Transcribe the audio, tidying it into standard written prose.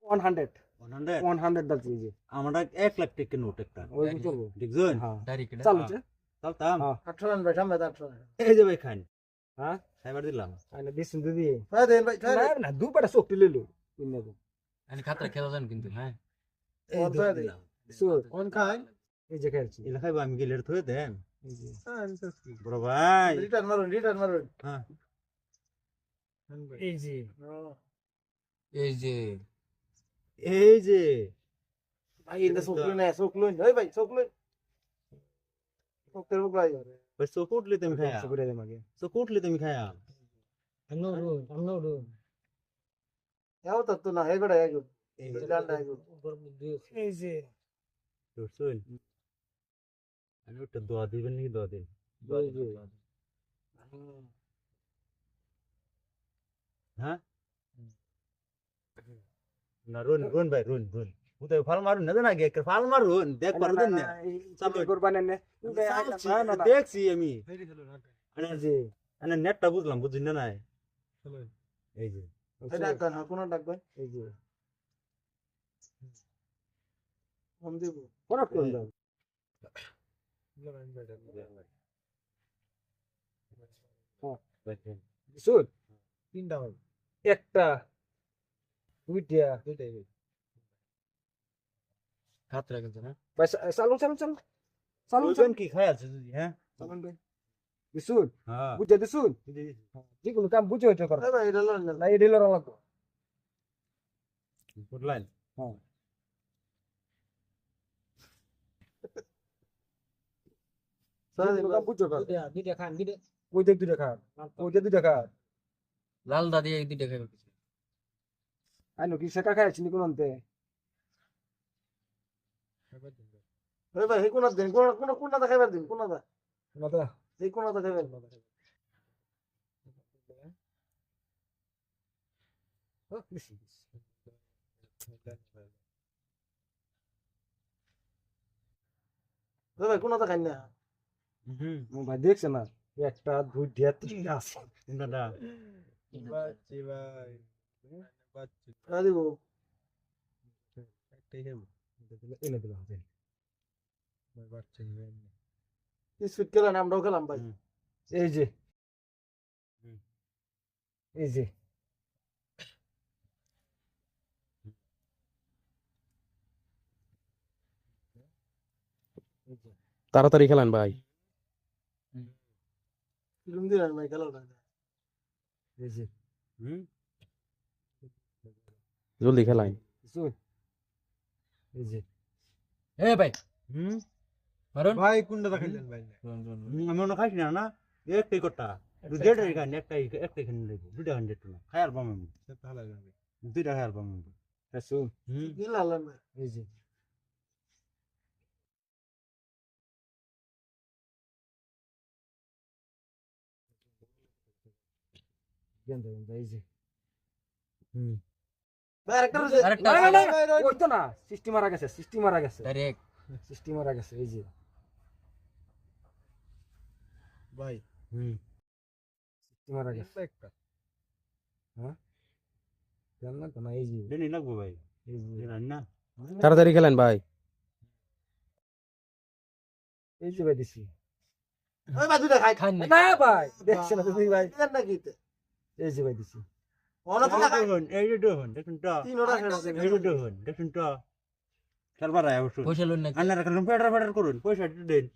100 100 100 দাঁড়িয়ে এই যে আমরা 1 লাখ টাকা নোট একটা ওই চলবো দেখছেন হ্যাঁ ডাইরেক্ট চালু যে চলতাম হ্যাঁ 800 রান ভাই সামনে 800 এই যে ভাই খান হ্যাঁ খাইবার দিলাম আইনা দিছেন দিদি ভাই দেন ভাই না না দুপাটা চোখটি লইলো কিনে দে আমি খাতরা খেলা জান কিন্তু হ্যাঁ এই ওর যে ধরে দিলাম সুর কোন খাই এই যে খেলছি এলা খাইবা আমি গেলে থয়ে দেন এই যে বড় ভাই রিটার্ন মারুন হ্যাঁ এই যে এই যে এই যে ভাই এটা চোখ লইন এই ভাই চোখ লইন চোখের মুখ ভাই ভাই চোখ উঠলে তুমি খায়া করে দে মাগে চোখ উঠলে তুমি খায়া আমনো এও তো না এই বেড়া আইগো এই ডান্ডা আইগো এই যে শুন আমি ওটা দোয়া দিবেন নাকি দোয়া দিন এই যে হ্যাঁ না রুন ভাই রুন উদয় ফাল মারুন না জানা গে ফাল মারুন দেখ পারো দেন না চালু করবানে নে চালছি, না না না দেখছি আমি এই যে মানে নেটটা বুঝলাম বুঝিন না নাই এই যে এই ডাকবেন কোন ডাকবেন এই যে ফোন দিব কোন কোন দাও সুর তিনটা ভাই একটা দুইটা খাতরা কিন্তু না ভাই চালু ওইজন কি খাই আছে যদি হ্যাঁ দিছুন হ্যাঁ বুঝে দিছুন যে কোনো কাম বুঝে হইতে কর এই ভাই এটা লন না এই ডিলার লাগতো বুঝলেন হ্যাঁ যে কোনো কাম বুঝে কর দুইটা খান দুইটা ওই দেখ দুইটা খা ওই দেখ দুইটা খা লাল দাদি এই দুইটা খাইবে আইনো কি সেকা খাইছি নি কোন অন্তে এই ভাই এই কোনটা দেন কোনটা দেখাইবার দিন কোনটা মাতা এই কোনটা দেখাইবেন এই ভাই কোনটা খাই না হুম ও ভাই দেখছ না একটা দুইটা তিনটা আছে দাদা বাচ্চি ভাই বাচ্চি দিব এনে দিলাম দেন বাচ্চি স্পিড খেলেন আমরাও খেলাম ভাই এই যে এই যে তাড়াতাড়ি খেলান ভাই কিরম দিলেন ভাই খেলাটা এই যে হুম জলদি খেলাইন শুন এই যে এ ভাই হুম মারুন ভাই কোনটা দেখাইলেন ভাই আমি মনে খাইছি না একটাই কটা দুইটাই খান একটাই খান লাগবে দুইটা খান যেত না খায়ার পাম আমি দুইটা খায়ার পাম আমি শুন হুম কি লালেন ভাই এই যে এই যে হুম ভাই আরেকটা রয়েছে আরেকটা না না না ওই তো না সিস্টেম মারা গেছে ডাইরেক্ট সিস্টেম মারা গেছে এই যে ভাই হুম সিস্টেম মারা গেছে হ্যাঁ জান না তো না এই যে দেনি লাগবো ভাই এই যে জানেন না তাড়াতাড়ি খেলেন ভাই এই যে ভাই দিছি ওই ভাই দুইটা খাই খান না ভাই দেখছ না তুমি ভাই দিলেন নাকি এই যে ভাই দিছি ওনা তো খাই এই যে দেখুন দেখুন তো তিনটা খেলা এই যে দেখুন দেখুন তো খেলবার আয় অবশ্যই পয়সা লুন না আন্নারা করুন ফেডার করুন পয়সা দেন